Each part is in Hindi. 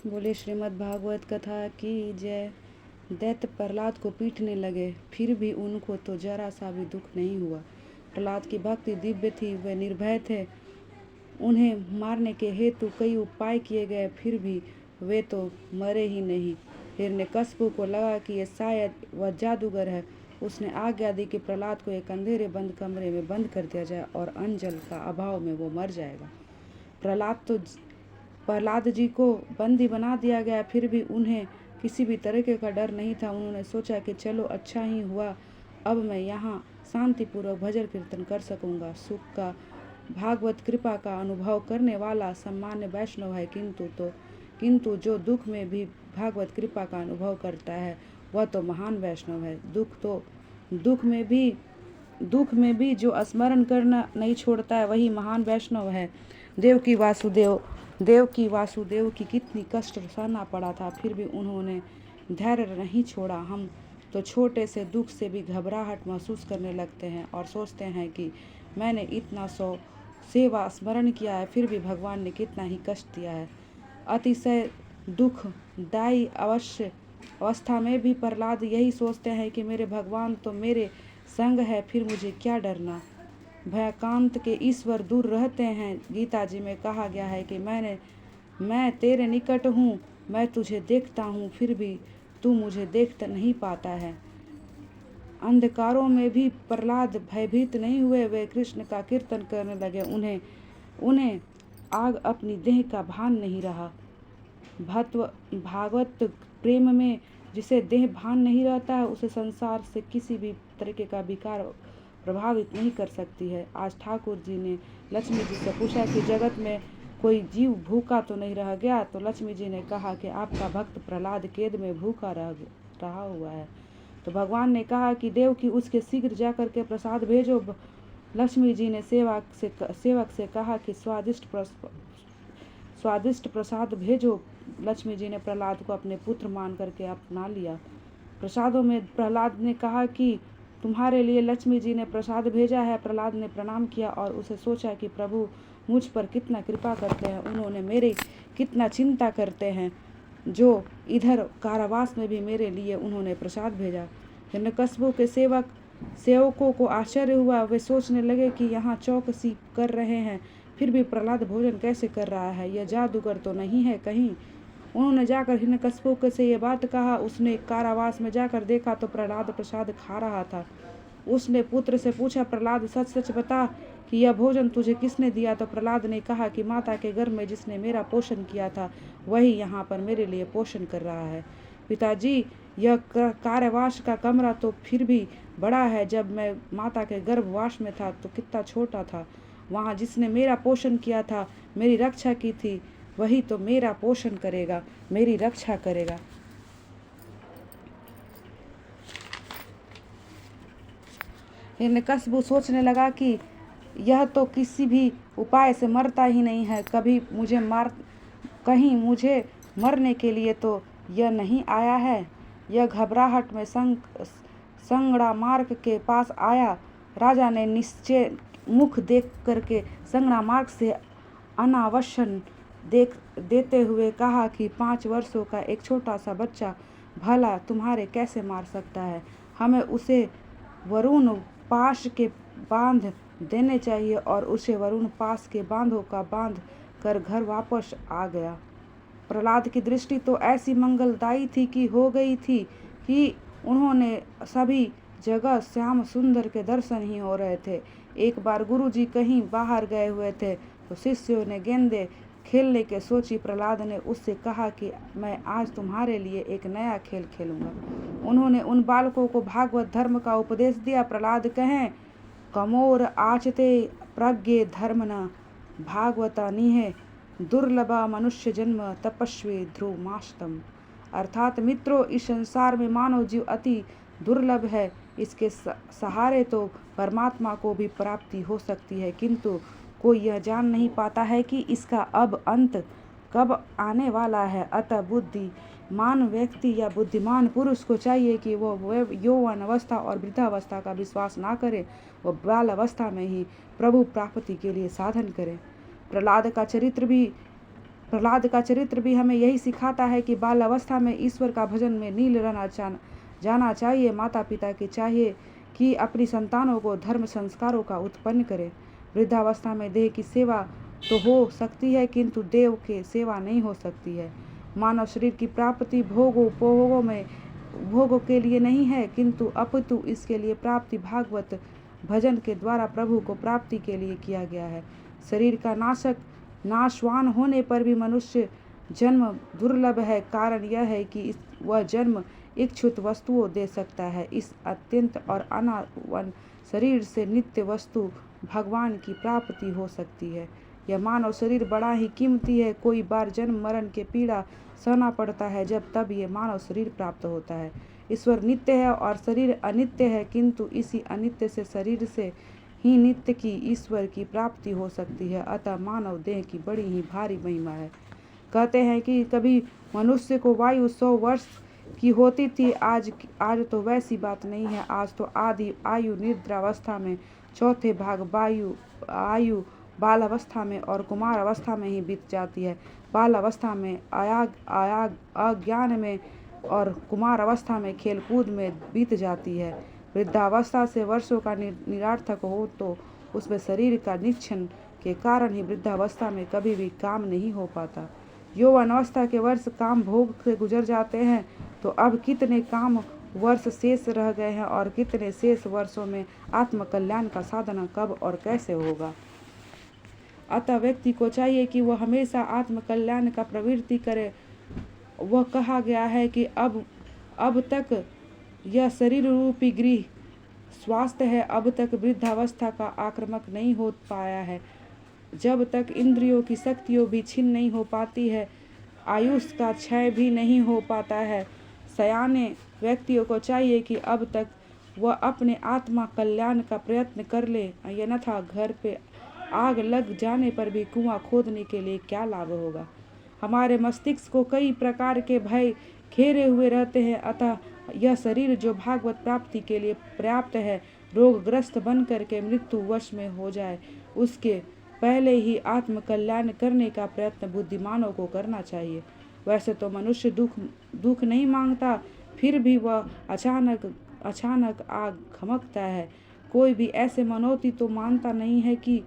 बोले श्रीमद् भागवत कथा की जय। दैत्य प्रहलाद को पीटने लगे, फिर भी उनको तो जरा सा भी दुख नहीं हुआ। प्रहलाद की भक्ति दिव्य थी, वे निर्भय थे। उन्हें मारने के हेतु कई उपाय किए गए, फिर भी वे तो मरे ही नहीं। हिरण्यकश्यप को लगा कि ये शायद वह जादूगर है। उसने आज्ञा दी कि प्रहलाद को एक अंधेरे बंद कमरे में बंद कर दिया जाए और अन्न जल का अभाव में वो मर जाएगा। प्रहलाद जी को बंदी बना दिया गया, फिर भी उन्हें किसी भी तरीके का डर नहीं था। उन्होंने सोचा कि चलो अच्छा ही हुआ, अब मैं यहाँ शांतिपूर्वक भजन कीर्तन कर सकूँगा। सुख का भागवत कृपा का अनुभव करने वाला सामान्य वैष्णव है, किंतु जो दुख में भी भागवत कृपा का अनुभव करता है वह तो महान वैष्णव है। दुख में भी जो स्मरण करना नहीं छोड़ता है वही महान वैष्णव है। देव की वासुदेव की कितनी कष्ट सहना पड़ा था, फिर भी उन्होंने धैर्य नहीं छोड़ा। हम तो छोटे से दुख से भी घबराहट महसूस करने लगते हैं और सोचते हैं कि मैंने इतना सेवा स्मरण किया है, फिर भी भगवान ने कितना ही कष्ट दिया है। अतिशय दुखदायी अवस्था में भी प्रहलाद यही सोचते हैं कि मेरे भगवान तो मेरे संग है, फिर मुझे क्या डरना। भयकांत के ईश्वर दूर रहते हैं। गीता जी में कहा गया है कि मैं तेरे निकट हूँ, मैं तुझे देखता हूँ, फिर भी तू मुझे देख नहीं पाता है। अंधकारों में भी प्रहलाद भयभीत नहीं हुए, वे कृष्ण का कीर्तन करने लगे। उन्हें आग अपनी देह का भान नहीं रहा। भागवत प्रेम में जिसे देह भान नहीं रहता है, उसे संसार से किसी भी तरीके का विकार प्रभावित नहीं कर सकती है। आज ठाकुर जी ने लक्ष्मी जी से पूछा कि जगत में कोई जीव भूखा तो नहीं रह गया, तो लक्ष्मी जी ने कहा कि आपका भक्त प्रहलाद केद में भूखा रहा हुआ है। तो भगवान ने कहा कि देव की उसके शीघ्र जाकर के प्रसाद भेजो। लक्ष्मी जी ने सेवक से कहा कि स्वादिष्ट प्रसाद भेजो। लक्ष्मी जी ने प्रहलाद को अपने पुत्र मान करके अपना लिया। प्रसादों में प्रहलाद ने कहा कि तुम्हारे लिए लक्ष्मी जी ने प्रसाद भेजा है। प्रहलाद ने प्रणाम किया और उसे सोचा कि प्रभु मुझ पर कितना कृपा करते हैं, उन्होंने मेरी कितना चिंता करते हैं, जो इधर कारावास में भी मेरे लिए उन्होंने प्रसाद भेजा। हिरण्यकश्यप के सेवकों को आश्चर्य हुआ। वे सोचने लगे कि यहाँ चौकसी कर रहे हैं, फिर भी प्रहलाद भोजन कैसे कर रहा है, यह जादूगर तो नहीं है कहीं। उन्होंने जाकर हिरण्यकश्यप से ये बात कहा। उसने कारावास में जाकर देखा तो प्रहलाद प्रसाद खा रहा था। उसने पुत्र से पूछा, प्रहलाद सच सच बता कि यह भोजन तुझे किसने दिया। तो प्रहलाद ने कहा कि माता के गर्भ में जिसने मेरा पोषण किया था वही यहाँ पर मेरे लिए पोषण कर रहा है। पिताजी, यह कारावास का कमरा तो फिर भी बड़ा है, जब मैं माता के गर्भवास में था तो कितना छोटा था। वहाँ जिसने मेरा पोषण किया था, मेरी रक्षा की थी, वही तो मेरा पोषण करेगा, मेरी रक्षा करेगा। हिरण्यकश्यप सोचने लगा कि यह तो किसी भी उपाय से मरता ही नहीं है, कहीं मुझे मरने के लिए तो यह नहीं आया है। यह घबराहट में संग्रामार्क के पास आया। राजा ने निश्चय मुख देख करके संग्रामार्क से अनावश्यक देते हुए कहा कि 5 वर्षों का एक छोटा सा बच्चा भला तुम्हारे कैसे मार सकता है। हमें उसे वरुण पाश के बांध देने चाहिए। और उसे वरुण पाश के बांधों का बांध कर घर वापस आ गया। प्रहलाद की दृष्टि तो ऐसी मंगलदायी थी कि हो गई थी कि उन्होंने सभी जगह श्याम सुंदर के दर्शन ही हो रहे थे। एक बार गुरुजी कहीं बाहर गए हुए थे तो शिष्यों ने गेंदे खेलने के सोची। प्रहलाद ने उससे कहा कि मैं आज तुम्हारे लिए एक नया खेल खेलूंगा। उन्होंने उन बालकों को भागवत धर्म का उपदेश दिया। प्रहलाद कहें, कमोर आचते प्रज्ञे धर्म न भागवता निहे दुर्लभा मनुष्य जन्म तपस्वी ध्रुवमास्तम। अर्थात मित्रों, इस संसार में मानव जीव अति दुर्लभ है। इसके सहारे तो परमात्मा को भी प्राप्ति हो सकती है, किंतु कोई यह जान नहीं पाता है कि इसका अब अंत कब आने वाला है। अतः बुद्धिमान व्यक्ति या बुद्धिमान पुरुष को चाहिए कि वो यौवन अवस्था और वृद्धावस्था का विश्वास ना करे, वो बाल अवस्था में ही प्रभु प्राप्ति के लिए साधन करे। प्रहलाद का चरित्र भी प्रहलाद का चरित्र भी हमें यही सिखाता है कि बाल अवस्था में ईश्वर का भजन में लीन रहना जाना चाहिए। माता पिता की चाहिए कि अपनी संतानों को धर्म संस्कारों का उत्पन्न करें। वृद्धावस्था में देह की सेवा तो हो सकती है, किंतु देव की सेवा नहीं हो सकती है। मानव शरीर की प्राप्ति भोगों के लिए नहीं है, किंतु अपितु इसके लिए प्राप्ति भागवत भजन के द्वारा प्रभु को प्राप्ति के लिए किया गया है। शरीर का नाशवान होने पर भी मनुष्य जन्म दुर्लभ है। कारण यह है कि वह जन्म इच्छुत वस्तुओं दे सकता है। इस अत्यंत और अनावन शरीर से नित्य वस्तु भगवान की प्राप्ति हो सकती है। यह मानव शरीर बड़ा ही कीमती है। कोई बार जन्म मरण के पीड़ा सहना पड़ता है, जब तब ये मानव शरीर प्राप्त होता है। ईश्वर नित्य है और शरीर अनित्य है, किंतु इसी अनित्य से शरीर से ही नित्य की ईश्वर की प्राप्ति हो सकती है। अतः मानव देह की बड़ी ही भारी महिमा है। कहते हैं कि कभी मनुष्य को वायु 100 वर्ष की होती थी, आज तो वैसी बात नहीं है। आज तो आधी आयु निद्रावस्था में, चौथे भाग आयु बाल अवस्था में और कुमार अवस्था में ही बीत जाती है। बाल अवस्था में अज्ञान में और कुमार अवस्था में खेलकूद में बीत जाती है। वृद्धावस्था से वर्षों का निरर्थक हो तो उसमें शरीर का निच्छन के कारण ही वृद्धावस्था में कभी भी काम नहीं हो पाता। यौवन अवस्था के वर्ष काम भोग से गुजर जाते हैं, तो अब कितने काम वर्ष शेष रह गए हैं और कितने शेष वर्षों में आत्मकल्याण का साधना कब और कैसे होगा। अतः व्यक्ति को चाहिए कि वह हमेशा आत्मकल्याण का प्रवृत्ति करे। वह कहा गया है कि अब तक यह शरीर रूपी गृह स्वास्थ्य है, अब तक वृद्धावस्था का आक्रमक नहीं हो पाया है। जब तक इंद्रियों की शक्तियों भी छीन नहीं हो पाती है, आयुष का क्षय भी नहीं हो पाता है। सयाने व्यक्तियों को चाहिए कि अब तक वह अपने आत्मा कल्याण का प्रयत्न कर ले, अन्यथा घर पे आग लग जाने पर भी कुआं खोदने के लिए क्या लाभ होगा। हमारे मस्तिष्क को कई प्रकार के भय घेरे हुए रहते हैं, अतः यह शरीर जो भागवत प्राप्ति के लिए पर्याप्त है, रोगग्रस्त बन करके मृत्यु वश में हो जाए, उसके पहले ही आत्म कल्याण करने का प्रयत्न बुद्धिमानों को करना चाहिए। वैसे तो मनुष्य दुख नहीं मांगता, फिर भी वह अचानक आग खमकता है। कोई भी ऐसे मनोती तो मानता नहीं है कि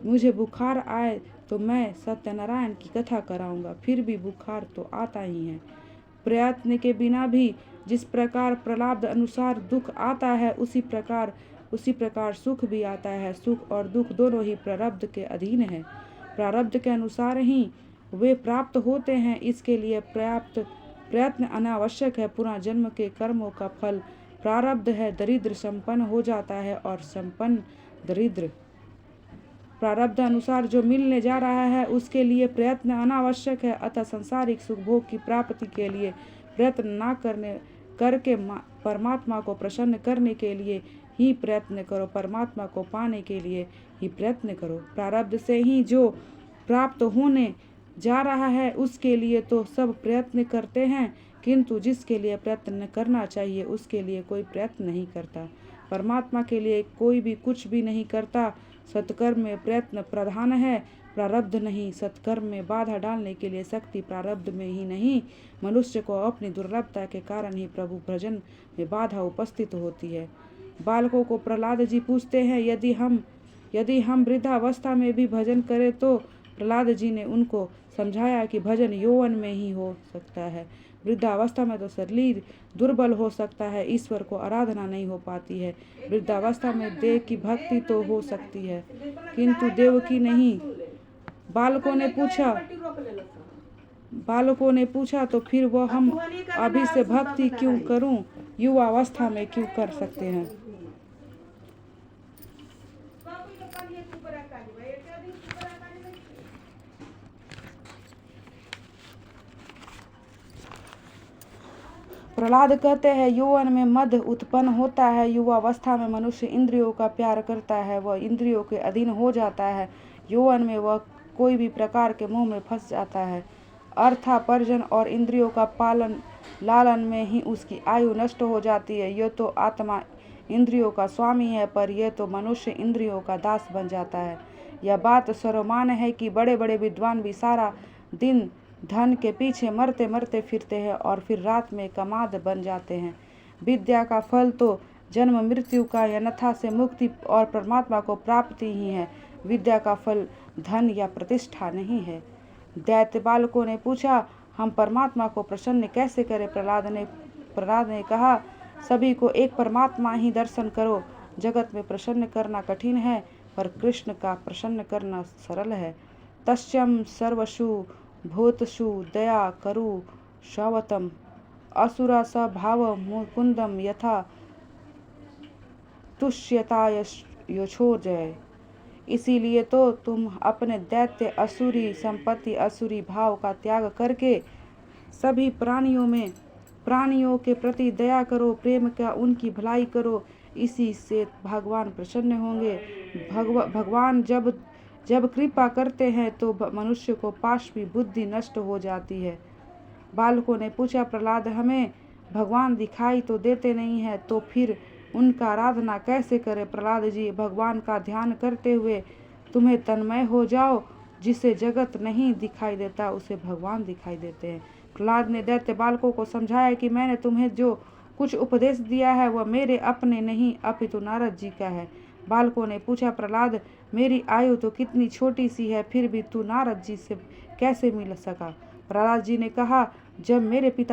मुझे बुखार आए तो मैं सत्यनारायण की कथा कराऊंगा, फिर भी बुखार तो आता ही है। प्रयत्न के बिना भी जिस प्रकार प्रलाब्ध अनुसार दुख आता है, उसी प्रकार सुख भी आता है। सुख और दुख दोनों ही प्रारब्ध के अधीन है। प्रारब्ध के अनुसार ही वे प्राप्त होते हैं। इसके लिए प्रयत्न अनावश्यक है। पुनः जन्म के कर्मों का फल प्रारब्ध है। दरिद्र संपन्न हो जाता है और संपन्न दरिद्र। प्रारब्ध अनुसार जो मिलने जा रहा है, उसके लिए प्रयत्न अनावश्यक है। अतः सांसारिक सुख भोग की प्राप्ति के लिए प्रयत्न न करके परमात्मा को प्रसन्न करने के लिए ही प्रयत्न करो। परमात्मा को पाने के लिए ही प्रयत्न करो। प्रारब्ध से ही जो प्राप्त होने जा रहा है, उसके लिए तो सब प्रयत्न करते हैं, किंतु जिसके लिए प्रयत्न करना चाहिए उसके लिए कोई प्रयत्न नहीं करता। परमात्मा के लिए कोई भी कुछ भी नहीं करता। सत्कर्म में प्रयत्न प्रधान है, प्रारब्ध नहीं। सत्कर्म में बाधा डालने के लिए शक्ति प्रारब्ध में ही नहीं, मनुष्य को अपनी दुर्लभता के कारण ही प्रभु भजन में बाधा उपस्थित होती है। बालकों को प्रहलाद जी पूछते हैं, यदि हम वृद्धावस्था में भी भजन करें तो प्रहलाद जी ने उनको समझाया कि भजन यौवन में ही हो सकता है। वृद्धावस्था में तो शरीर दुर्बल हो सकता है, ईश्वर को आराधना नहीं हो पाती है। वृद्धावस्था में देव की भक्ति तो हो सकती है, किंतु देव की नहीं। बालकों ने पूछा तो फिर वह हम अभी से भक्ति क्यों करूं, युवावस्था में क्यों कर सकते हैं। प्रहलाद कहते हैं, यौवन में मद उत्पन्न होता है। युवावस्था में मनुष्य इंद्रियों का प्यार करता है, वह इंद्रियों के अधीन हो जाता है। यौवन में वह कोई भी प्रकार के मोह में फंस जाता है। अर्थापर्जन और इंद्रियों का पालन लालन में ही उसकी आयु नष्ट हो जाती है। यह तो आत्मा इंद्रियों का स्वामी है, पर यह तो मनुष्य इंद्रियों का दास बन जाता है। यह बात सर्वमान्य है कि बड़े बड़े विद्वान भी सारा दिन धन के पीछे मरते मरते फिरते हैं और फिर रात में कमाद बन जाते हैं। विद्या का फल तो जन्म मृत्यु का अन्यथा से मुक्ति और परमात्मा को प्राप्ति ही है। विद्या का फल धन या प्रतिष्ठा नहीं है। दैत्य बालकों ने पूछा, हम परमात्मा को प्रसन्न कैसे करें? प्रहलाद ने कहा, सभी को एक परमात्मा ही दर्शन करो। जगत में प्रसन्न करना कठिन है, पर कृष्ण का प्रसन्न करना सरल है। तस्यम सर्वसु भूतसु दया करु शवतम असुरा स्वभाव मुकुंदम यथा तुष्यता यशोजय। इसीलिए तो तुम अपने दैत्य असुरी संपत्ति असुरी भाव का त्याग करके सभी प्राणियों के प्रति दया करो, प्रेम का उनकी भलाई करो। इसी से भगवान प्रसन्न होंगे। भगवान जब कृपा करते हैं तो मनुष्य को पाशवी बुद्धि नष्ट हो जाती है। बालकों ने पूछा, प्रहलाद हमें भगवान दिखाई तो देते नहीं है, तो फिर उनका आराधना कैसे करें? प्रहलाद जी, भगवान का ध्यान करते हुए तुम्हें तन्मय हो जाओ। जिसे जगत नहीं दिखाई देता उसे भगवान दिखाई देते हैं। प्रहलाद ने दैत्य बालकों को समझाया कि मैंने तुम्हें जो कुछ उपदेश दिया है वह मेरे अपने नहीं अपितु नारद जी का है। बालकों ने पूछा, प्रहलाद मेरी आयु तो कितनी छोटी सी है, फिर भी तू नारद जी से कैसे मिल सका? प्रहलाद जी ने कहा, जब मेरे पिता